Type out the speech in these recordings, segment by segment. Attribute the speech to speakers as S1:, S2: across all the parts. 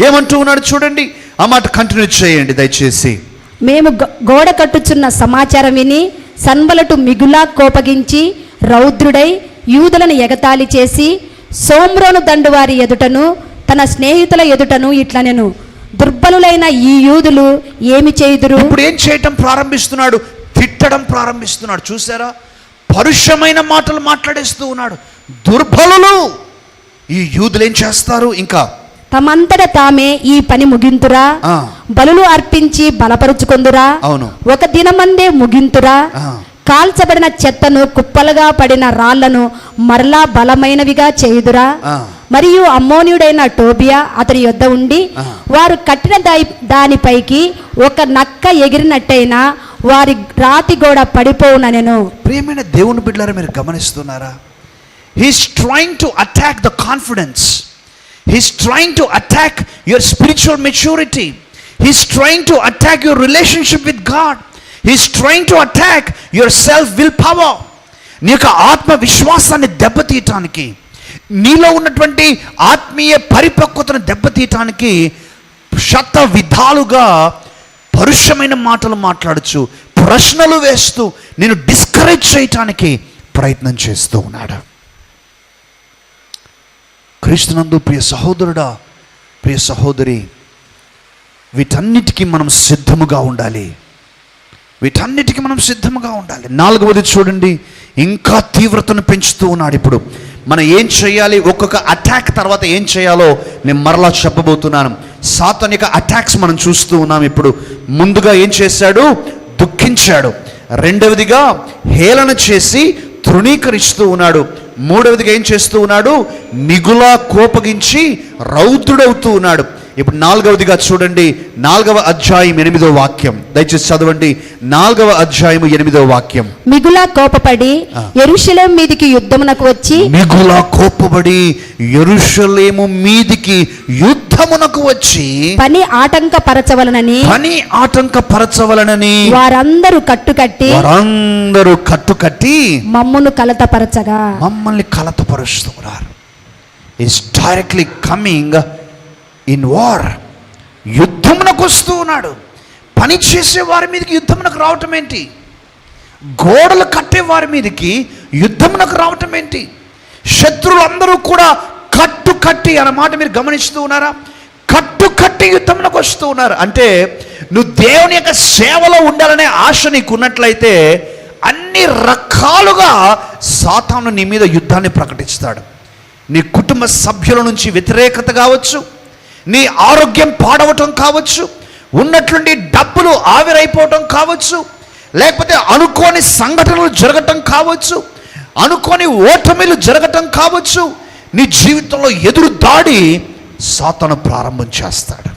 S1: ఏమంటూ ఉన్నాడు చూడండి, ఆ మాట కంటిన్యూ చేయండి దయచేసి.
S2: మేము గోడ కట్టుచున్న సమాచారం విని సన్బలటు మిగులా కోపగించి రౌద్రుడై యూదులను ఎగతాళి చేసి సోమ్రోను దండువారి ఎదుటను తన స్నేహితుల ఎదుటను ఇట్లనెను, దుర్బలులైన ఈ యూదులు ఏమి చేయుదురు.
S1: ఇప్పుడు ఏం చేయటం ప్రారంభిస్తున్నాడు? తిట్టడం ప్రారంభిస్తున్నాడు. చూసారా, పరుషమైన మాటలు మాట్లాడేస్తూ ఉన్నాడు. దుర్బలులు ఈ యూదులు ఏం చేస్తారు? ఇంకా
S2: తమంతట తామే ఈ పని ముగింతురా, బలులు అర్పించి బలపరుచుకొందురా,
S1: అవును,
S2: ఒక దినమందే ముగింతురా, కాల్చబడిన చెత్తను కుప్పలుగా పడిన రాళ్లను మరలా బలమైనవిగా చేయుదురా. మరియు అమ్మోనియుడైన టోబియా అతని యొద్ద ఉండి వారు కట్టిన దానిపైకి ఒక నక్క ఎగిరినట్టయినా వారి రాతి గోడ పడిపోవుననెను.
S1: ప్రియమైన దేవుని బిడ్డలారా, మీరు గమనిస్తున్నారా? He's trying to attack the confidence. He's trying to attack your spiritual maturity. He's trying to attack your relationship with God. He's trying to attack your self-will power. నీ యొక్క ఆత్మ విశ్వాసాన్ని దెబ్బతీయటానికి, నీలో ఉన్నటువంటి ఆత్మీయ పరిపక్వతను దెబ్బతీయటానికి శత విధాలుగా పరుషమైన మాటలు మాట్లాడుచు, ప్రశ్నలు వేస్తూ నేను డిస్కరేజ్ చేయటానికి ప్రయత్నం చేస్తూ ఉన్నాడు. క్రీస్తునందు ప్రియ సహోదరుడా, ప్రియ సహోదరి, వీటన్నిటికీ మనం సిద్ధముగా ఉండాలి. వీటన్నిటికీ మనం సిద్ధముగా ఉండాలి. 4వది చూడండి, ఇంకా తీవ్రతను పెంచుతూ ఉన్నాడు. ఇప్పుడు మనం ఏం చేయాలి? ఒక్కొక్క అటాక్ తర్వాత ఏం చేయాలో నేను మరలా చెప్పబోతున్నాను. సాతాను యొక్క అటాక్స్ మనం చూస్తూ ఉన్నాం. ఇప్పుడు ముందుగా ఏం చేశాడు? దుఃఖించాడు. రెండవదిగా హేళన చేసి తృణీకరిస్తూ ఉన్నాడు. మూడవదిగా ఏం చేస్తూ ఉన్నాడు? మిగులా కోపగించి రౌద్రుడవుతూ ఉన్నాడు. ఇప్పుడు 4వదిగా చూడండి, 4వ అధ్యాయం 8వ వాక్యం దయచేసి చదవండి. 4వ అధ్యాయం 8వ వాక్యం.
S2: మిగులా కోపపడి యెరూషలేము మీదికి యుద్ధమునకు వచ్చి,
S1: మిగులా కోపపడి యెరూషలేము మీదికి యుద్ధమునకు వచ్చి
S2: పని ఆటంకపరచవలనని వారందరూ కట్టుకట్టి
S1: మమ్మల్ని
S2: కలతపరుస్తున్నారు.
S1: Is directly coming in war. యుద్ధమునకు వస్తూ ఉన్నాడు. పని చేసే వారి మీదకి యుద్ధమునకు రావటం ఏంటి? గోడలు కట్టే వారి మీదకి యుద్ధమునకు రావటం ఏంటి? శత్రువులందరూ కూడా కట్టి అన్నమాట మీరు గమనిస్తూ ఉన్నారా? కట్టి యుద్ధమునకు వస్తూ ఉన్నారు. అంటే నువ్వు దేవుని యొక్క సేవలో ఉండాలనే ఆశ నీకు ఉన్నట్లయితే అన్ని రకాలుగా సాతాను నీ మీద యుద్ధాన్ని ప్రకటిస్తాడు. నీ కుటుంబ సభ్యుల నుంచి వ్యతిరేకత కావచ్చు, నీ ఆరోగ్యం పాడవటం కావచ్చు, ఉన్నట్లుండి డబ్బులు ఆవిరైపోవటం కావచ్చు, లేకపోతే అనుకోని సంఘటనలు జరగటం కావచ్చు, అనుకోని ఓటమిలు జరగటం కావచ్చు. నీ జీవితంలో ఎదురు దాడి సాతాను ప్రారంభం చేస్తాడు.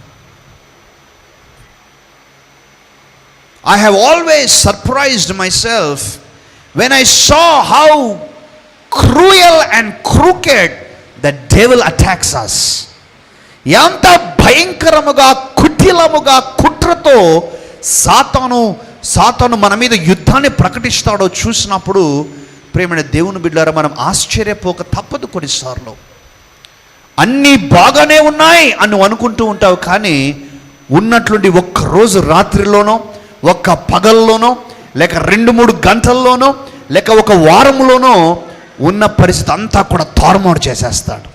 S1: I have always surprised myself when I saw how cruel and crooked the devil attacks us. ఎంత భయంకరముగా కుటిలముగా కుట్రతో సాతాను మన మీద యుద్ధాన్ని ప్రకటిస్తాడో చూసినప్పుడు ప్రేమైన దేవుని బిడ్డలారా, మనం ఆశ్చర్యపోక తప్పదు. కొన్నిసార్లు అన్నీ బాగానే ఉన్నాయి అని అనుకుంటూ ఉంటావు, కానీ ఉన్నట్లుండి ఒక్క రోజు రాత్రిలోనో, ఒక్క పగల్లోనో, లేక 2-3 గంటల్లోనో, లేక ఒక వారంలోనో ఉన్న పరిస్థితి అంతా కూడా తారుమారు చేసేస్తాడు.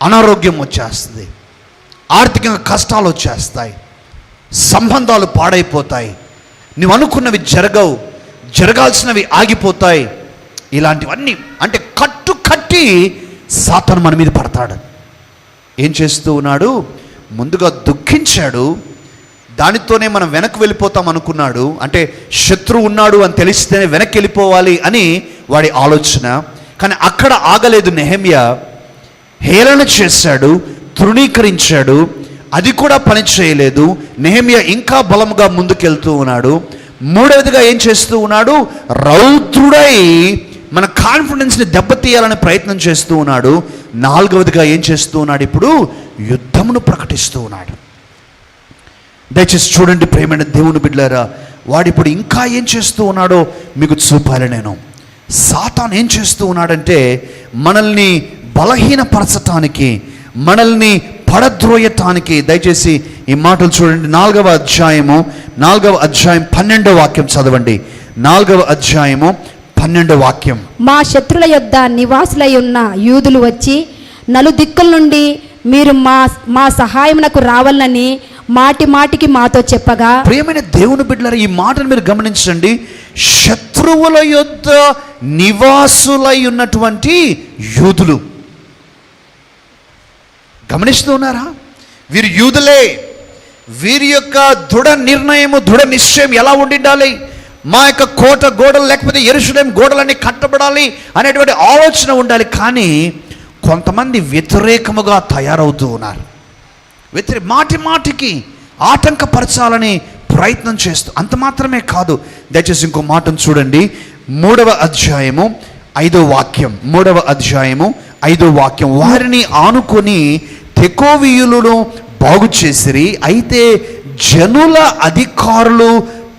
S1: అనారోగ్యం వచ్చేస్తుంది, ఆర్థికంగా కష్టాలు వచ్చేస్తాయి, సంబంధాలు పాడైపోతాయి, నువ్వు అనుకున్నవి జరగవు, జరగాల్సినవి ఆగిపోతాయి. ఇలాంటివన్నీ అంటే కట్టి సాతాను మన మీద పడతాడు. ఏం చేస్తూ ఉన్నాడు? ముందుగా దుఃఖించాడు. దానితోనే మనం వెనక్కి వెళ్ళిపోతాం అనుకున్నాడు. అంటే శత్రువు ఉన్నాడు అని తెలిస్తేనే వెనక్కి వెళ్ళిపోవాలి అని వాడి ఆలోచన. కానీ అక్కడ ఆగలేదు. నెహెమ్యా హేళన చేశాడు, తృణీకరించాడు. అది కూడా పని చేయలేదు. నెహెమ్యా ఇంకా బలముగా ముందుకెళ్తూ ఉన్నాడు. మూడవదిగా ఏం చేస్తూ ఉన్నాడు? రౌద్రుడై మన కాన్ఫిడెన్స్ని దెబ్బతీయాలని ప్రయత్నం చేస్తూ ఉన్నాడు. 4వదిగా ఏం చేస్తూ ఉన్నాడు? ఇప్పుడు యుద్ధమును ప్రకటిస్తూ ఉన్నాడు. దయచేసి చూడండి ప్రేమైన దేవుని బిడ్డలారా, వాడిప్పుడు ఇంకా ఏం చేస్తూ ఉన్నాడో మీకు చూపాలి నేను. సాతాను ఏం చేస్తూ ఉన్నాడంటే మనల్ని బలహీనపరచటానికి, మనల్ని పడద్రోయటానికి. దయచేసి ఈ మాటలు చూడండి. 4వ అధ్యాయం 12వ వాక్యం చదవండి. 4వ అధ్యాయము 12వ వాక్యం.
S2: మా శత్రుల యొద్ద నివాసులై ఉన్న యూదులు వచ్చి నలుదిక్కుల నుండి మీరు మా సహాయమునకు రావాలని మాటి మాటికి మాతో చెప్పగా.
S1: ప్రియమైన దేవుని బిడ్డలారా, ఈ మాటను మీరు గమనించండి. శత్రువుల యొద్ద నివాసులై ఉన్నటువంటి యూదులు. గమనిస్తూ ఉన్నారా? వీరు యూదులే. వీరి యొక్క దృఢ నిర్ణయము, దృఢ నిశ్చయం ఎలా ఉండాలి? మా యొక్క కోట గోడలు లేకపోతే యెరూషలేము గోడలన్నీ కట్టబడాలి అనేటువంటి ఆలోచన ఉండాలి. కానీ కొంతమంది వ్యతిరేకముగా తయారవుతూ ఉన్నారు. మాటి మాటికి ఆటంకపరచాలని ప్రయత్నం చేస్తూ. అంత మాత్రమే కాదు, దయచేసి ఇంకో మాటను చూడండి. 3వ అధ్యాయము 5వ వాక్యం. 3వ అధ్యాయము 5వ వాక్యం. వారిని ఆనుకొని తెకోవీయులను బాగు చేసిరి. అయితే జనుల అధికారులు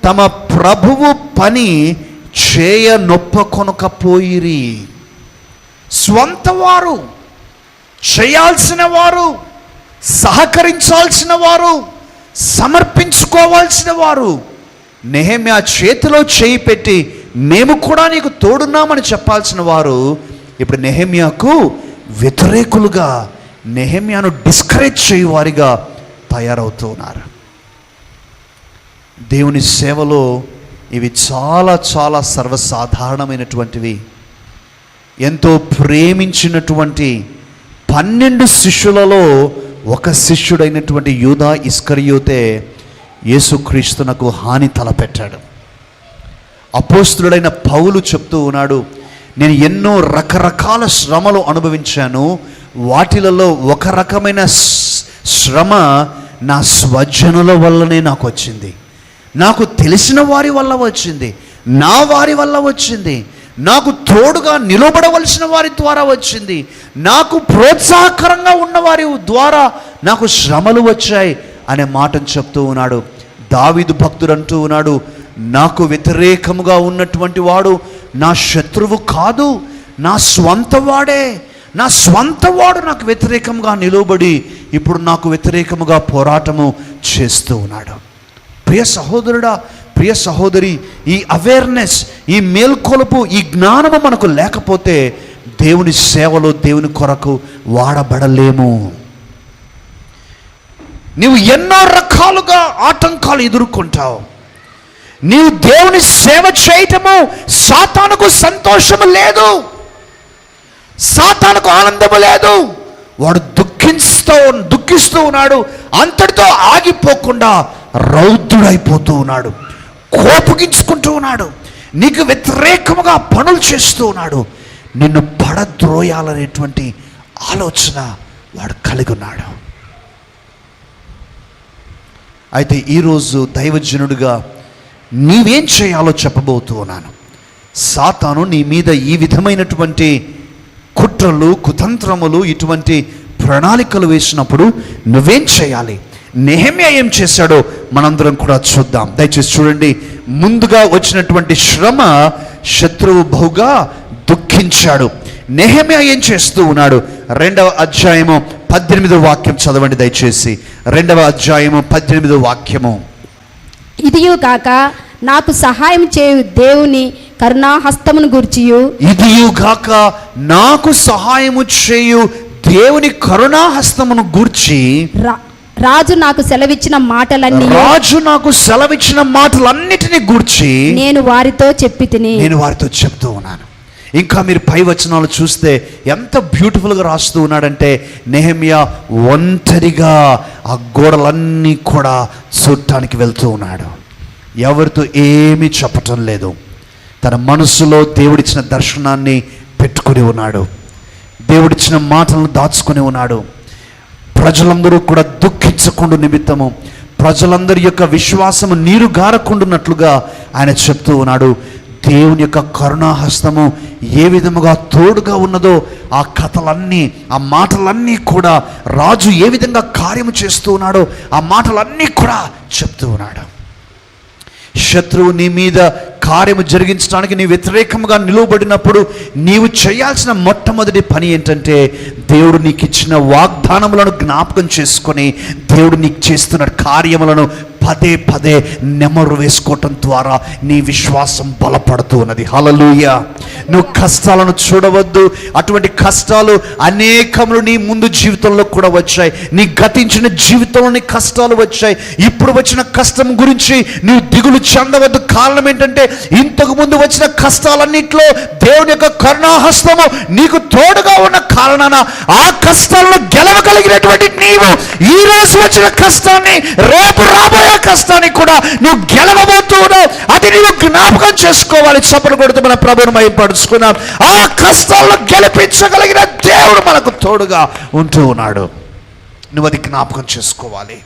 S1: తమ ప్రభువు పని చేయ నొప్పకొనకపోయిరి. స్వంత వారు, చేయాల్సిన వారు, సహకరించాల్సిన వారు, సమర్పించుకోవాల్సిన వారు నెహెమ్యా చేతిలో చేయి పెట్టి మేము కూడా నీకు తోడున్నామని చెప్పాల్సిన వారు ఇప్పుడు నెహెమ్యాకు వ్యతిరేకులుగా, నెహెమ్యాను డిస్కరేజ్ చేయువారిగా తయారవుతున్నారు. దేవుని సేవలో ఇవి చాలా చాలా సర్వసాధారణమైనటువంటివి. ఎంతో ప్రేమించినటువంటి 12 శిష్యులలో ఒక శిష్యుడైనటువంటి యూదా ఇస్కరియోతే యేసుక్రీస్తునకు హాని తలపెట్టాడు. అపోస్తులుడైన పౌలు చెప్తూ ఉన్నాడు, నేను ఎన్నో రకరకాల శ్రమలు అనుభవించాను. వాటిలలో ఒక రకమైన శ్రమ నా స్వజనుల వల్లనే నాకు వచ్చింది, నాకు తెలిసిన వారి వల్ల వచ్చింది, నా వారి వల్ల వచ్చింది, నాకు తోడుగా నిలబడవలసిన వారి ద్వారా వచ్చింది, నాకు ప్రోత్సాహకరంగా ఉన్న వారి ద్వారా నాకు శ్రమలు వచ్చాయి అనే మాటను చెప్తూ ఉన్నాడు. దావీదు భక్తుడు అంటూ ఉన్నాడు, నాకు వ్యతిరేకముగా ఉన్నటువంటి వాడు నా శత్రువు కాదు, నా స్వంత వాడే. నా స్వంత వాడు నాకు వ్యతిరేకంగా నిలబడి ఇప్పుడు నాకు వ్యతిరేకముగా పోరాటము చేస్తూ ఉన్నాడు. ప్రియ సహోదరుడా, ప్రియ సహోదరి, ఈ అవేర్నెస్, ఈ మేల్కొలుపు, ఈ జ్ఞానము మనకు లేకపోతే దేవుని సేవలో దేవుని కొరకు వాడబడలేము. నీవు ఎన్నో రకాలుగా ఆటంకాలు ఎదుర్కొంటావు. నీవు దేవుని సేవ చేయటము సాతానుకు సంతోషము లేదు, సాతానుకు ఆనందము లేదు. వాడు దుఃఖిస్తూ ఉన్నాడు. అంతటితో ఆగిపోకుండా రౌద్రుడైపోతూ ఉన్నాడు, కోపగించుకుంటూ ఉన్నాడు, నీకు వ్యతిరేకముగా పనులు చేస్తూ ఉన్నాడు. నిన్ను పడద్రోయాలనేటువంటి ఆలోచన వాడు కలిగి ఉన్నాడు. అయితే ఈరోజు దైవజనుడిగా నీవేం చేయాలో చెప్పబోతూ ఉన్నాను. సాతాను నీ మీద ఈ విధమైనటువంటి కుట్రలు, కుతంత్రములు, ఇటువంటి ప్రణాళికలు వేసినప్పుడు నువ్వేం చేయాలి? నెహెమ్యా ఏం చేశాడో మనందరం కూడా చూద్దాం. దయచేసి చూడండి. ముందుగా వచ్చినటువంటి శ్రమ శత్రువు బహుగా దుఃఖించాడు. నెహెమ్యా ఏం చేస్తూ ఉన్నాడు? 2వ అధ్యాయము 18వ వాక్యం చదవండి దయచేసి. 2వ అధ్యాయము 18వ వాక్యము.
S2: ఇదియు కాక నాకు సహాయం చేయు దేవుని కరుణాహస్తమును గూర్చియు.
S1: ఇదియు కాక నాకు సహాయము చేయు దేవుని కరుణాహస్తమును గూర్చి
S2: రాజు నాకు సెలవిచ్చిన
S1: మాటలన్నిటిని గూర్చి
S2: నేను వారితో
S1: చెప్తూ ఉన్నాను. ఇంకా మీరు పై వచనాలు చూస్తే ఎంత బ్యూటిఫుల్గా రాస్తూ ఉన్నాడంటే, నెహెమ్యా ఒంటరిగా ఆ గోడలన్నీ కూడా చూడటానికి వెళ్తూ ఉన్నాడు. ఎవరితో ఏమీ చెప్పటం లేదు. తన మనసులో దేవుడిచ్చిన దర్శనాన్ని పెట్టుకుని ఉన్నాడు, దేవుడిచ్చిన మాటలను దాచుకొని ఉన్నాడు. ప్రజలందరూ కూడా దుఃఖించకుండా నిమిత్తము, ప్రజలందరి యొక్క విశ్వాసము నీరు గారకుండున్నట్లుగా ఆయన చెప్తూ ఉన్నాడు. దేవుని యొక్క కరుణాహస్తము ఏ విధముగా తోడుగా ఉన్నదో ఆ కథలన్నీ, ఆ మాటలన్నీ కూడా, రాజు ఏ విధంగా కార్యము చేస్తూ ఉన్నాడో ఆ మాటలన్నీ కూడా చెప్తూ ఉన్నాడు. శత్రువు నీ మీద కార్యము జరిగించడానికి నీ వ్యతిరేకంగా నిలువబడినప్పుడు నీవు చేయాల్సిన మొట్టమొదటి పని ఏంటంటే దేవుడు నీకు ఇచ్చిన వాగ్దానములను జ్ఞాపకం చేసుకొని దేవుడు నీకు చేస్తున్న కార్యములను పదే పదే నెమరు వేసుకోవటం ద్వారా నీ విశ్వాసం బలపడుతూ ఉన్నది. హల్లెలూయా. నువ్వు కష్టాలను చూడవద్దు. అటువంటి కష్టాలు అనేకములు నీ ముందు జీవితంలో కూడా వచ్చాయి. నీ గతించిన జీవితంలో నీ కష్టాలు వచ్చాయి. ఇప్పుడు వచ్చిన కష్టం గురించి నువ్వు దిగులు చెందవద్దు. కారణం ఏంటంటే ఇంతకు ముందు వచ్చిన కష్టాలన్నింటిలో దేవుని యొక్క కరుణాహస్తము నీకు తోడుగా ఉన్న కారణాన ఆ కష్టాలను గెలవగలిగినటువంటి నీవు ఈ రోజు వచ్చిన కష్టాన్ని, రేపు రాబోయే కష్టాన్ని కూడా నువ్వు గెలవబోతూ ఉన్నావు. అది నీవు జ్ఞాపకం చేసుకోవాలి. చప్పట్లు కొడుతూ మన ప్రభువును మహిమపరుచుకున్నాం. ఆ కష్టాలను గెలిపించగలిగిన దేవుడు మనకు తోడుగా ఉంటూ ఉన్నాడు. నువ్వు అది జ్ఞాపకం చేసుకోవాలి.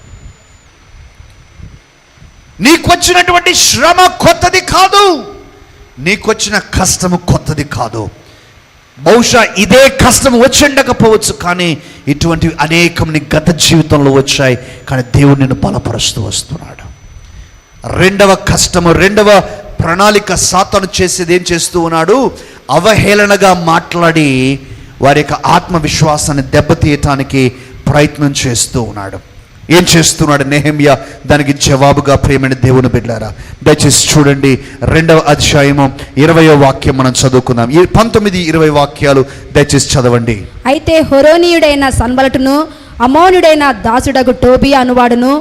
S1: నీకు వచ్చినటువంటి శ్రమ కొత్తది కాదు, నీకు వచ్చిన కష్టము కొత్తది కాదు. బహుశా ఇదే కష్టం వచ్చి ఉండకపోవచ్చు, కానీ ఇటువంటివి అనేకం నీ గత జీవితంలో వచ్చాయి. కానీ దేవుడు నిన్ను బలపరుస్తూ వస్తున్నాడు. రెండవ కష్టము, రెండవ ప్రణాళిక సాతాను చేసేది ఏం చేస్తూ ఉన్నాడు? అవహేళనగా మాట్లాడి వారి యొక్క ఆత్మవిశ్వాసాన్ని దెబ్బతీయటానికి ప్రయత్నం చేస్తూ ఉన్నాడు. ఏం చేస్తున్నాడు నెహెమ్యా? దానికి జవాబుగా ప్రియమైన దేవుని బిడ్డలారా, దయచేసి చూడండి 2వ అధ్యాయము 20వ వాక్యం మనం చదువుకుందాం. 19-20 వాక్యాలు దయచేసి చదవండి.
S2: అయితే హొరోనీయుడైన సన్బలటును, అమోనుడైన దాసుడగు టోబియా అనువాడును,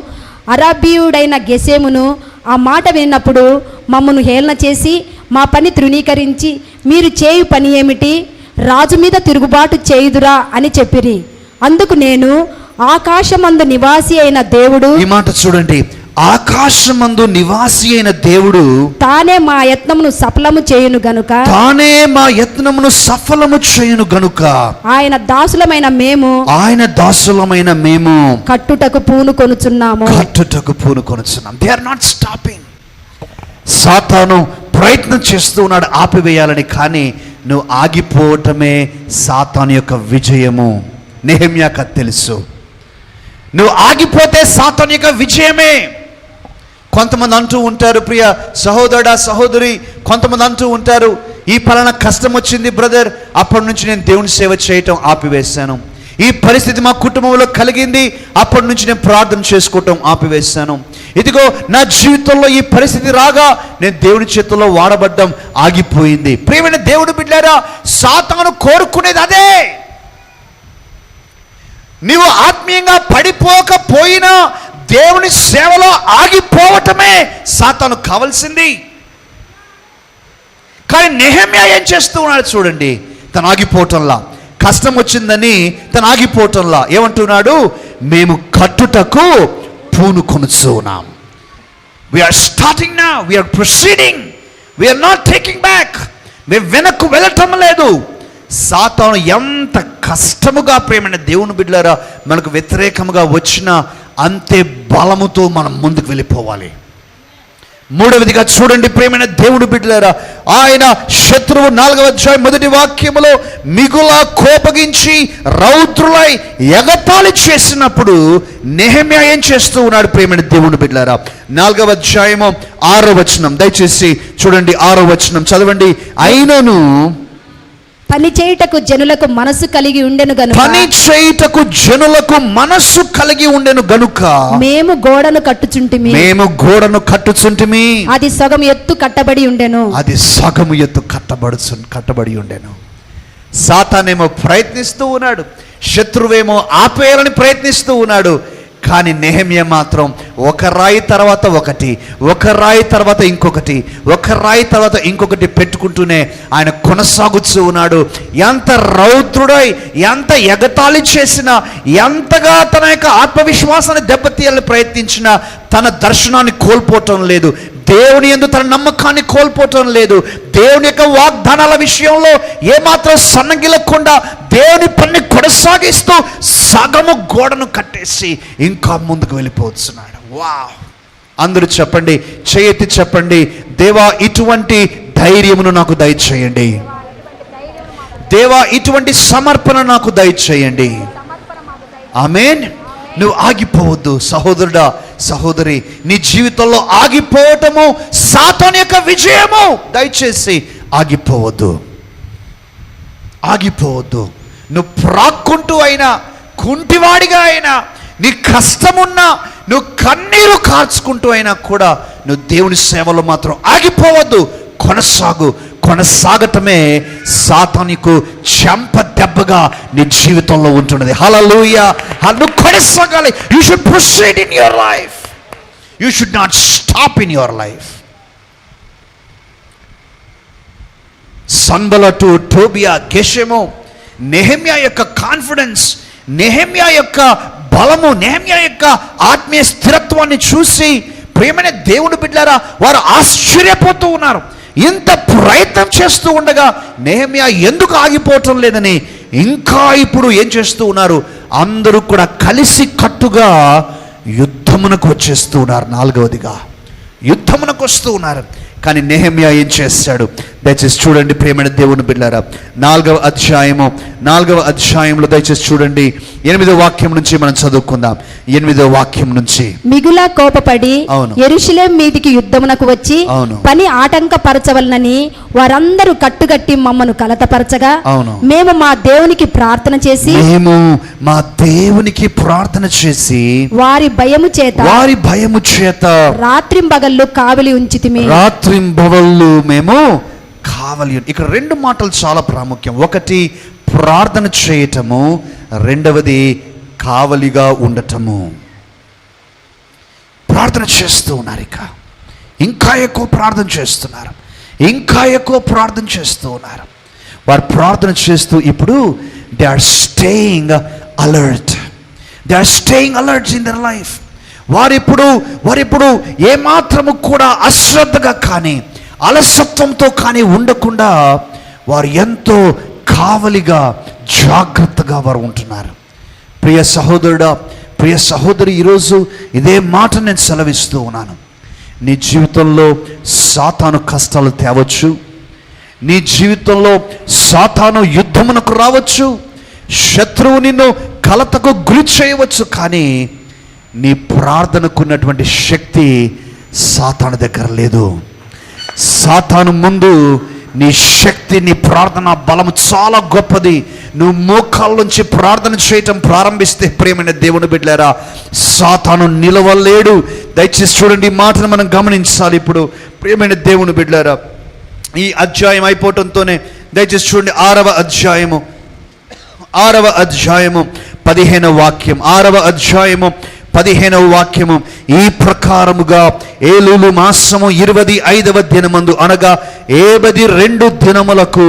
S2: అరాబీయుడైన గెసెమును ఆ మాట విన్నప్పుడు మమ్మను హేళన చేసి మా పని తృణీకరించి, మీరు చేయు పని ఏమిటి? రాజు మీద తిరుగుబాటు చేయుదురా అని చెప్పిరి. అందుకు నేను, ఆకాశమందు నివాసి అయిన దేవుడు,
S1: ఈ మాట చూడండి, ఆకాశమందు నివాసి అయిన దేవుడు
S2: తానే మా యత్నమును సఫలము చేయును గనుక,
S1: తానే మా యత్నమును సఫలము చేయును గనుక
S2: ఆయన దాసులమైన మేము కట్టుటకు పూనుకొనుచున్నాము.
S1: They are not stopping. సాతాను ప్రయత్నం చేస్తూ ఉన్నాడు ఆపివేయాలని, కానీ నువ్వు ఆగిపోవటమే సాతాను యొక్క విజయము. నెహెమ్యాకు తెలుసు. నువ్వు ఆగిపోతే సాతాను యొక్క విజయమే. కొంతమంది అంటూ ఉంటారు, ప్రియ సహోదరుడా సహోదరి, కొంతమంది అంటూ ఉంటారు, ఈ పలానా కష్టం వచ్చింది బ్రదర్, అప్పటి నుంచి నేను దేవుని సేవ చేయటం ఆపివేశాను. ఈ పరిస్థితి మా కుటుంబంలో కలిగింది, అప్పటి నుంచి నేను ప్రార్థన చేసుకోవటం ఆపివేశాను. ఇదిగో నా జీవితంలో ఈ పరిస్థితి రాగా నేను దేవుని చేతుల్లో వాడబడ్డం ఆగిపోయింది. ప్రియమైన దేవుడు బిడ్డలారా, సాతాను కోరుకునేది అదే. నీవు ఆత్మీయంగా పడిపోకపోయినా దేవుని సేవలో ఆగిపోవటమే సాతాను కావాల్సింది. కానీ నెహెమ్యా ఏం చేస్తూ ఉన్నాడు చూడండి, తను ఆగిపోవటంలా, కష్టం వచ్చిందని తను ఆగిపోవటంలా ఏమంటున్నాడు? మేము కట్టుటకు పూనుకొనుచు ఉన్నాం. We're starting now, we're proceeding, we're not taking back. మేము వెనక్కు వెళ్ళటం లేదు. సాతాను ఎంత కష్టముగా ప్రేమైన దేవుని బిడ్డలారా మనకు వ్యతిరేకముగా వచ్చినా అంతే బలముతో మనం ముందుకు వెళ్ళిపోవాలి. మూడవదిగా చూడండి ప్రేమైన దేవుని బిడ్డలారా, ఆయన శత్రువు 4వ అధ్యాయం 1వ వాక్యములో మిగుల కోపగించి రౌద్రులై ఎగతాళి చేసినప్పుడు నెహెమ్యా ఏం చేస్తూ ఉన్నాడు? ప్రేమైన దేవుని బిడ్డలారా, 4వ అధ్యాయము 6వ వచనం దయచేసి చూడండి. 6వ వచనం చదవండి. అయినను
S2: పని చేయుటకు జనులకు మనసు కలిగి ఉండెను గనుక,
S1: పని చేయుటకు జనులకు మనస్సు కలిగి ఉండెను గనుక
S2: మేము గోడను కట్టుచుంటిమి. అది సగం ఎత్తు కట్టబడి ఉండెను.
S1: కట్టబడి ఉండెను. సాతానేమో ప్రయత్నిస్తూ ఉన్నాడు, శత్రువేమో ఆపేయాలని ప్రయత్నిస్తూ ఉన్నాడు. కానీ నెహెమ్యా మాత్రం ఒక రాయి తర్వాత ఒకటి, ఒక రాయి తర్వాత ఇంకొకటి, ఒక రాయి తర్వాత ఇంకొకటి పెట్టుకుంటూనే ఆయన కొనసాగుతూ ఉన్నాడు. ఎంత రౌద్రుడై, ఎంత ఎగతాళి చేసినా, ఎంతగా తన యొక్క ఆత్మవిశ్వాసాన్ని దెబ్బతీయాలని ప్రయత్నించినా తన దర్శనాన్ని కోల్పోవటం లేదు. దేవుని యందు తన నమ్మకాన్ని కోల్పోవటం లేదు. దేవుని యొక్క వాగ్దానాల విషయంలో ఏమాత్రం సన్నగిలకుండా దేవుని పని కొనసాగిస్తూ సగము గోడను కట్టేసి ఇంకా ముందుకు వెళ్ళిపోతున్నాడు. వావ్! అందరూ చెప్పండి, చేయెత్తి చెప్పండి, దేవా ఇటువంటి ధైర్యమును నాకు దయచేయండి. దేవా ఇటువంటి సమర్పణ నాకు దయచేయండి. ఆమేన్. నువ్వు ఆగిపోవద్దు సహోదరుడా సహోదరి, నీ జీవితంలో ఆగిపోవటము సాతాను యొక్క విజయము. దయచేసి ఆగిపోవద్దు. నువ్వు ప్రాక్కుంటూ అయినా, కుంటివాడిగా అయినా, నీ కష్టమున్నా, నువ్వు కన్నీరు కార్చుకుంటూ అయినా కూడా నువ్వు దేవుని సేవలో మాత్రం ఆగిపోవద్దు. కొనసాగటమే సాతానుకు చెంప దెబ్బగా నీ జీవితంలో ఉంటున్నది. హల్లెలూయా. నువ్వు కొనసాగాలి. You should proceed in your life. You should not stop in your life. Sanballat, Tobiah, Geshem, Nehemiah యొక్క కాన్ఫిడెన్స్, నెహెమ్యా యొక్క బలము, నెహెమ్యా యొక్క ఆత్మీయ స్థిరత్వాన్ని చూసి ప్రియమైన దేవుని బిడ్డలారా వారు ఆశ్చర్యపోతూ ఉన్నారు. ఇంత ప్రయత్నం చేస్తూ ఉండగా నెహెమ్యా ఎందుకు ఆగిపోవటం లేదని ఇంకా ఇప్పుడు ఏం చేస్తూ ఉన్నారు? అందరూ కూడా కలిసి కట్టుగా యుద్ధమునకు వచ్చేస్తూ ఉన్నారు. నాలుగవదిగా యుద్ధమునకు వస్తూ ఉన్నారు. కానీ నెహెమ్యా ఏం చేశాడు? దయచేసి చూడండి ప్రియమైన దేవుని బిడ్డలారా, 4వ అధ్యాయంలో దయచేసి చూడండి 8వ వాక్యం నుంచి మనం చదువుకుందాం. 8వ వాక్యం నుంచి.
S2: మిగుల కోపపడి
S1: అవును,
S2: యెరూషలేము మీదికి యుద్ధమునకు వచ్చి
S1: అవును,
S2: పని ఆటంకపరచవలనని వారందరూ కట్టుగట్టి మమ్మను కలతపరచగా
S1: అవును,
S2: మేము మా దేవునికి ప్రార్థన చేసి వారి భయము చేత రాత్రింబగళ్ళు కావలి ఉంచితిమి.
S1: రాత్రింబవళ్ళు మేము కావలి. ఇక్కడ 2 మాటలు చాలా ప్రాముఖ్యం. ఒకటి ప్రార్థన చేయటము, రెండవది కావలిగా ఉండటము. ప్రార్థన చేస్తూ ఉన్నారు. ఇంకా ఎక్కువ ప్రార్థన చేస్తూ ఉన్నారు. వారు ప్రార్థన చేస్తూ ఇప్పుడు they are staying alert in their life. వారిప్పుడు ఏమాత్రము కూడా అశ్రద్ధగా కానీ అలసత్వంతో కానీ ఉండకుండా వారు ఎంతో కావలిగా జాగ్రత్తగా వారు ఉంటున్నారు. ప్రియ సహోదరుడా, ప్రియ సహోదరి, ఈరోజు ఇదే మాట నేను సెలవిస్తూ ఉన్నాను. నీ జీవితంలో సాతాను కష్టాలు తేవచ్చు, నీ జీవితంలో సాతాను యుద్ధమునకు రావచ్చు, శత్రువు నిన్ను కలతకు గురి చేయవచ్చు. కానీ నీ ప్రార్థనకున్నటువంటి శక్తి సాతాను దగ్గర లేదు. సాతాను ముందు నీ శక్తి, నీ ప్రార్థన బలము చాలా గొప్పది. నువ్వు మోకాళ్ళ నుంచి ప్రార్థన చేయటం ప్రారంభిస్తే ప్రియమైన దేవుని బిడ్డలారా సాతాను నిలవలేడు. దయచేసి చూడండి, ఈ మాటను మనం గమనించాలి. ఇప్పుడు ప్రియమైన దేవుని బిడ్డలారా ఈ అధ్యాయం అయిపోవటంతోనే దయచేసి చూడండి 6వ అధ్యాయము 15వ వాక్యం. 6వ అధ్యాయము 15వ వాక్యము. ఈ ప్రకారముగా ఏలూలు మాసము 25వ దినమందు అనగా 72 దినములకు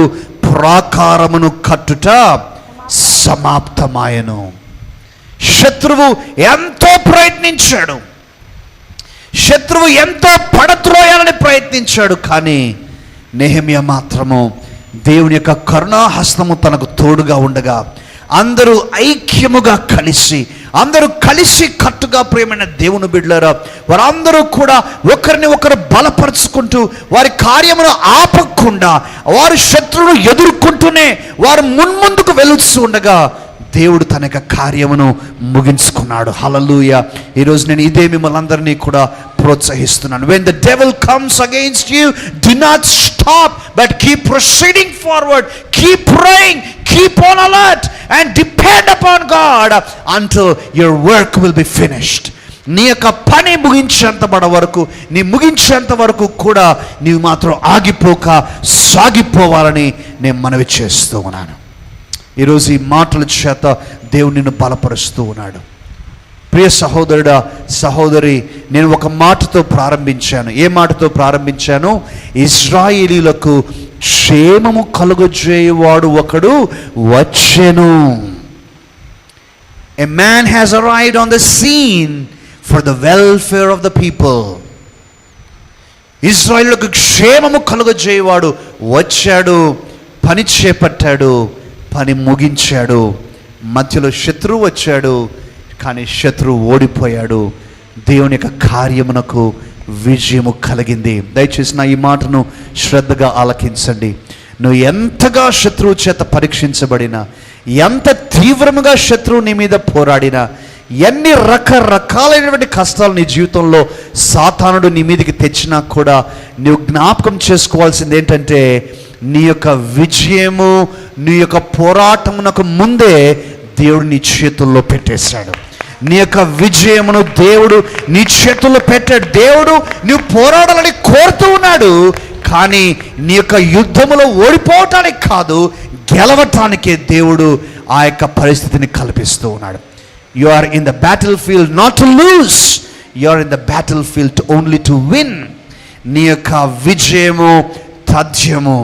S1: ప్రాకారమును కట్టుట సమాప్తమాయను. శత్రువు ఎంతో ప్రయత్నించాడు, శత్రువు ఎంతో పడత్రోయాలని ప్రయత్నించాడు. కానీ నెహెమ్యా మాత్రము దేవుని యొక్క కరుణాహస్తము తనకు తోడుగా ఉండగా అందరూ ఐక్యముగా అందరూ కలిసి కట్టుగా ప్రియమైన దేవుని బిడ్డలారా వారందరూ కూడా ఒకరిని ఒకరు బలపరుచుకుంటూ వారి కార్యమును ఆపకుండా వారు శత్రువును ఎదుర్కొంటూనే వారు మున్ముందుకు వెలుస్తూ ఉండగా దేవుడు తన యొక్క కార్యమును ముగించుకున్నాడు. హల్లెలూయా. ఈరోజు నేను ఇదే మిమ్మల్ని అందరినీ కూడా ప్రోత్సహిస్తున్నాను. When the devil comes against you, do not stop but keep proceeding forward, keep praying, keep on alert and depend upon God until your work will be finished. నీ యొక్క పని ముగించేంత వరకు కూడా నీవు మాత్రం ఆగిపోక సాగిపోవాలని నేను మనవి చేస్తూ ఉన్నాను. ఈరోజు ఈ మాటల చేత దేవుడు నిన్ను బలపరుస్తూ ఉన్నాడు. ప్రియ సహోదరుడా, సహోదరి, నేను ఒక మాటతో ప్రారంభించాను. ఏ మాటతో ప్రారంభించాను? ఇశ్రాయేలీయులకు క్షేమము కలుగజేయువాడు ఒకడు వచ్చెను. A man has arrived on the scene for the welfare of the people. ఇశ్రాయేలులకు క్షేమము కలుగజేయువాడు వచ్చాడు, పని చేపట్టాడు, పని ముగించాడు. మధ్యలో శత్రువు వచ్చాడు, కానీ శత్రువు ఓడిపోయాడు. దేవుని యొక్క కార్యమునకు విజయము కలిగింది. దయచేసి నా ఈ మాటను శ్రద్ధగా ఆలకించండి. నువ్వు ఎంతగా శత్రువు చేత పరీక్షించబడినా, ఎంత తీవ్రముగా శత్రువు నీ మీద పోరాడినా, ఎన్ని రకరకాలైనటువంటి కష్టాలు నీ జీవితంలో సాతానుడు నీ మీదకి తెచ్చినా కూడా నువ్వు జ్ఞాపకం చేసుకోవాల్సింది ఏంటంటే, నీ యొక్క విజయము, నీ యొక్క పోరాటమునకు ముందే దేవుడు నీ చేతుల్లో పెట్టేశాడు. నీ యొక్క విజయమును దేవుడు నీ చేతుల్లో పెట్టాడు. దేవుడు నువ్వు పోరాడాలని కోరుతూ ఉన్నాడు, కానీ నీ యొక్క యుద్ధములో ఓడిపోవటానికి కాదు, గెలవటానికే దేవుడు ఆ యొక్క పరిస్థితిని కల్పిస్తూ ఉన్నాడు. You are in the battle field not to lose, you are in the battle field only to win. నీ యొక్క విజయము, తథ్యము,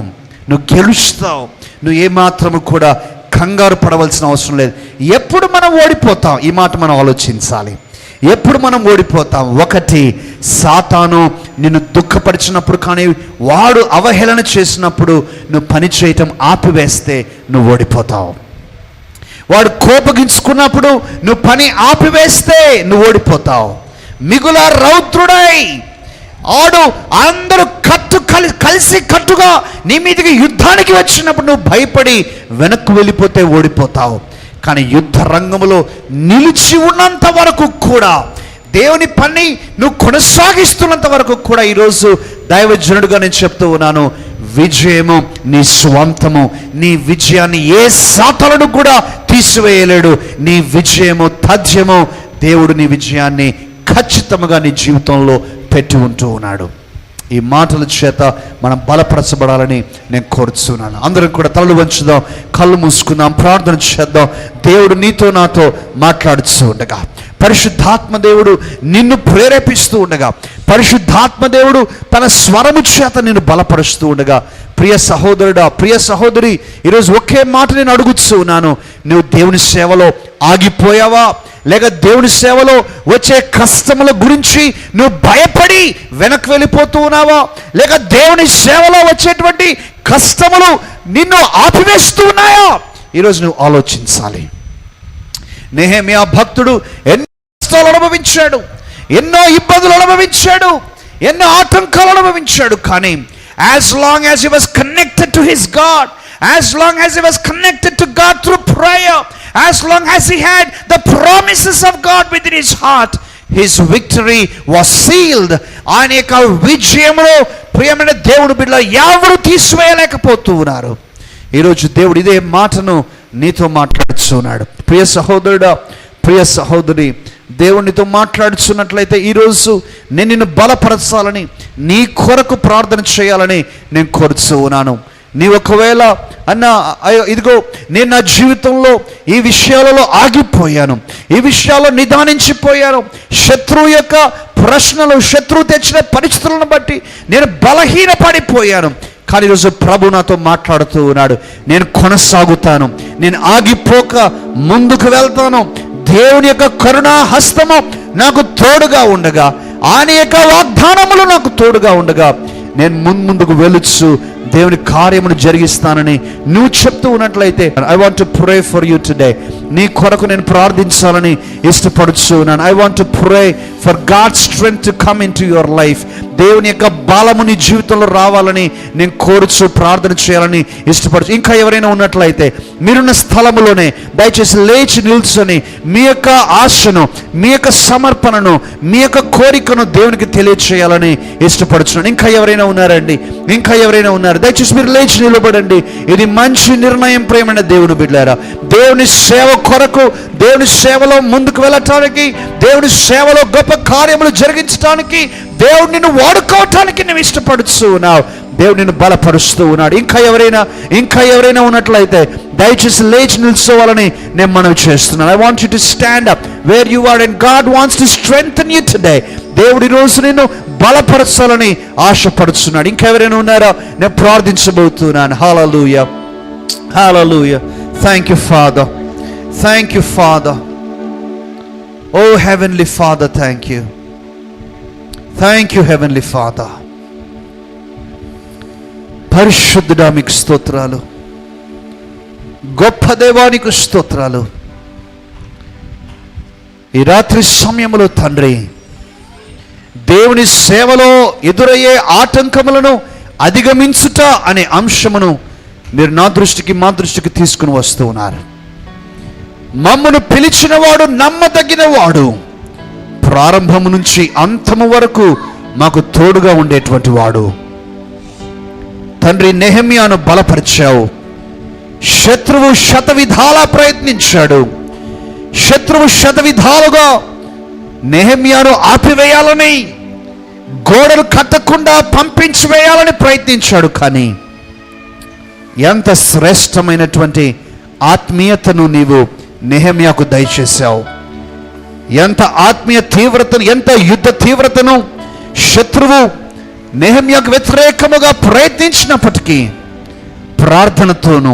S1: నువ్వు గెలుస్తావు. నువ్వు ఏమాత్రము కూడా కంగారు పడవలసిన అవసరం లేదు. ఎప్పుడు మనం ఓడిపోతాం, ఈ మాట మనం ఆలోచించాలి. ఎప్పుడు మనం ఓడిపోతాం? ఒకటి, సాతాను నిన్ను దుఃఖపరిచినప్పుడు, కానీ వాడు అవహేళన చేసినప్పుడు నువ్వు పని చేయటం ఆపివేస్తే నువ్వు ఓడిపోతావు. వాడు కోపగించుకున్నప్పుడు నువ్వు పని ఆపివేస్తే నువ్వు ఓడిపోతావు. మిగుల రౌద్రుడై ఆడు అందరూ కలిసి కట్టుగా నీ మీదకి యుద్ధానికి వచ్చినప్పుడు నువ్వు భయపడి వెనక్కు వెళ్ళిపోతే ఓడిపోతావు. కానీ యుద్ధ రంగంలో నిలిచి ఉన్నంత వరకు కూడా, దేవుని పని నువ్వు కొనసాగిస్తున్నంత వరకు కూడా, ఈరోజు దైవజనుడిగా నేను చెప్తూ ఉన్నాను, విజయము నీ స్వంతము. నీ విజయాన్ని ఏ సాతానుడు కూడా తీసివేయలేడు. నీ విజయము, తథ్యము, దేవుడు నీ విజయాన్ని ఖచ్చితంగా నీ జీవితంలో పెట్టి ఉంటూ ఉన్నాడు. ఈ మాటల చేత మనం బలపరచబడాలని నేను కోరుతున్నాను. అందరం కూడా తలలు వంచుదాం, కళ్ళు మూసుకుందాం, ప్రార్థన చేద్దాం. దేవుడు నీతో నాతో మాట్లాడుతూ ఉండగా, పరిశుద్ధాత్మ దేవుడు నిన్ను ప్రేరేపిస్తూ ఉండగా, పరిశుద్ధాత్మ దేవుడు తన స్వరము చేత నిన్ను బలపరుస్తూ ఉండగా, ప్రియ సహోదరుడా, ప్రియ సహోదరి, ఈరోజు ఒకే మాట నేను అడుగుతూ ఉన్నాను. నువ్వు దేవుని సేవలో ఆగిపోయావా? లేక దేవుని సేవలో వచ్చే కష్టముల గురించి నువ్వు భయపడి వెనక్కి వెళ్ళిపోతూ ఉన్నావా? లేక దేవుని సేవలో వచ్చేటువంటి కష్టములు నిన్ను ఆపివేస్తూ ఉన్నాయా? ఈరోజు నువ్వు ఆలోచించాలి. నెహెమ్యా భక్తుడు ఎన్నో కష్టాలు అనుభవించాడు, ఎన్నో ఇబ్బందులు అనుభవించాడు, ఎన్నో ఆటంకాలు అనుభవించాడు. కానీ as long as he was connected to his God, as long as he was connected to God through prayer, as long as he had the promises of God within his heart, his victory was sealed. ఆయన యొక్క విజయంలో ప్రియమైన దేవుడు బిడ్డలు ఎవరు తీసివేయలేకపోతూ ఉన్నారు. ఈరోజు దేవుడు ఇదే మాటను నీతో మాట్లాడుతున్నాడు. ప్రియ సహోదరుడా, ప్రియ సహోదరి, దేవునితో మాట్లాడుతున్నట్లయితే ఈరోజు నేను నిన్ను బలపరచాలని, నీ కొరకు ప్రార్థన చేయాలని నేను కోరుతూ ఉన్నాను. నీ ఒకవేళ అన్నా, ఇదిగో నేను నా జీవితంలో ఈ విషయాలలో ఆగిపోయాను, ఈ విషయాల్లో నిదానించిపోయాను, శత్రువు యొక్క ప్రశ్నలు, శత్రువు తెచ్చిన పరిస్థితులను బట్టి నేను బలహీనపడిపోయాను, కానీ ఈరోజు ప్రభు నాతో మాట్లాడుతూ ఉన్నాడు. నేను కొనసాగుతాను, నేను ఆగిపోక ముందుకు వెళ్తాను. దేవుని యొక్క కరుణా హస్తము నాకు తోడుగా ఉండగా, ఆయన యొక్క వాగ్దానములు నాకు తోడుగా ఉండగా, నేను ముందుకు వెలుచు దేవుని కార్యమును జరిగిస్తానని నువ్వు చెప్తూ ఉన్నట్లయితే, I want to pray for you today. నీ కొరకు నేను ప్రార్థించాలని ఇష్టపడుతున్నాను. I want to pray for God strength to come in to your life. దేవుని యొక్క బలము నీ జీవితంలో రావాలని నేను కోరుచు ప్రార్థన చేయాలని ఇష్టపడుచు. ఇంకా ఎవరైనా ఉన్నట్లయితే మీరున్న స్థలములోనే దయచేసి లేచి నిల్చొని మీ యొక్క ఆశను, మీ యొక్క సమర్పణను, మీ యొక్క కోరికను దేవునికి తెలియచేయాలని ఇష్టపడుతున్నాను. ఇంకా ఎవరైనా ఉన్నారండి? ఇంకా ఎవరైనా ఉన్నారు? దయచేసి మీరు లేచి నిలబడండి. ఇది మంచి నిర్ణయం ప్రియమైన దేవుని బిడ్డలారా. దేవుని సేవ కొరకు, దేవుని సేవలో ముందుకు వెళ్ళటానికి, దేవుని సేవలో గొప్ప కార్యములు జరిగించడానికి, దేవుడు నిన్ను వాడుకోవటానికి నువ్వు ఇష్టపడుతూ ఉన్నావు. దేవుడు నిన్ను బలపరుస్తూ ఉన్నాడు. ఇంకా ఎవరైనా ఉన్నట్లయితే దయచేసి లేచి నిల్చోవాలని నేను మనవి చేస్తున్నాను. I want you to stand up where you are and God wants to strengthen you today. దేవుడు ఈరోజు నిన్ను బలపరచాలని ఆశపడుతున్నాడు. ఇంకెవరైనా ఉన్నారా? నేను ప్రార్థించబోతున్నాను. Hallelujah, hallelujah. Thank you Father, thank you Father. O heavenly Father, thank you, thank you heavenly Father. పరిశుద్ధుడా మీకు స్తోత్రాలు, గొప్ప దేవానికి స్తోత్రాలు. ఈ రాత్రి సమయంలో తండ్రి, దేవుని సేవలో ఎదురయ్యే ఆటంకములను అధిగమించుట అనే అంశమును మీరు నా దృష్టికి, మా దృష్టికి తీసుకుని వస్తూ ఉన్నారు. మమ్మను పిలిచినవాడు నమ్మదగిన వాడు, ప్రారంభము నుంచి అంతము వరకు మాకు తోడుగా ఉండేటువంటి వాడు. తండ్రి, నెహెమ్యాను బలపరిచావు. శత్రువు శతవిధాలా ప్రయత్నించాడు. శత్రువు శతవిధాలుగా నెహెమ్యాను ఆపివేయాలని, గోడలు కట్టకుండా పంపించి వేయాలని ప్రయత్నించాడు. కానీ ఎంత శ్రేష్టమైనటువంటి ఆత్మీయతను నీవు నెహెమ్యాకు దయచేశావు. ఎంత ఆత్మీయ తీవ్రతను, ఎంత యుద్ధ తీవ్రతను శత్రువు నెహెమ్యాకు వ్యతిరేకముగా ప్రయత్నించినప్పటికీ ప్రార్థనతోనూ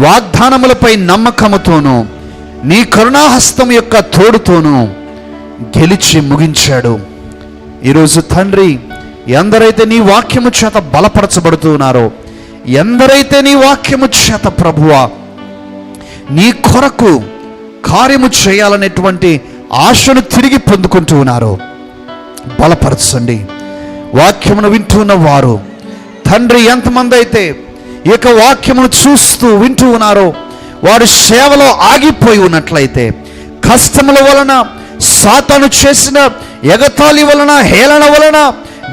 S1: వాగ్దానములపై నమ్మకముతోనూ నీ కరుణాహస్తం యొక్క తోడుతోనూ గెలిచి ముగించాడు. ఈరోజు తండ్రి, ఎందరైతే నీ వాక్యము చేత బలపరచబడుతున్నారో, ఎందరైతే నీ వాక్యము చేత ప్రభువా నీ కొరకు కార్యము చేయాలనేటువంటి ఆశను తిరిగి పొందుకుంటూ ఉన్నారో బలపరచండి. వాక్యమును వింటున్న వారు తండ్రి, ఎంతమంది అయితే ఈ యొక్క వాక్యమును చూస్తూ వింటూ ఉన్నారో వారు సేవలో ఆగిపోయి ఉన్నట్లయితే, కష్టముల వలన, సాతాను చేసిన ఎగతాళి వలన, హేళన వలన,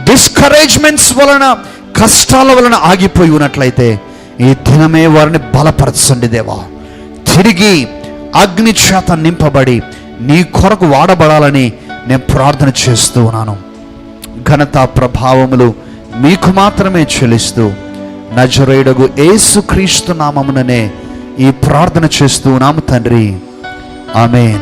S1: డిస్కరేజ్మెంట్స్ వలన, కష్టాల వలన ఆగిపోయి ఉన్నట్లయితే ఈ దినమే వారిని బలపరచండి దేవా. తిరిగి అగ్ని చేత నింపబడి నీ కొరకు వాడబడాలని నేను ప్రార్థన చేస్తూ ఉన్నాను. ఘనత ప్రభావములు మీకు మాత్రమే చెల్లిస్తూ నజరేయుడగు యేసుక్రీస్తు నామముననే ఈ ప్రార్థన చేస్తూ ఉన్నాము తండ్రి. ఆమేన్.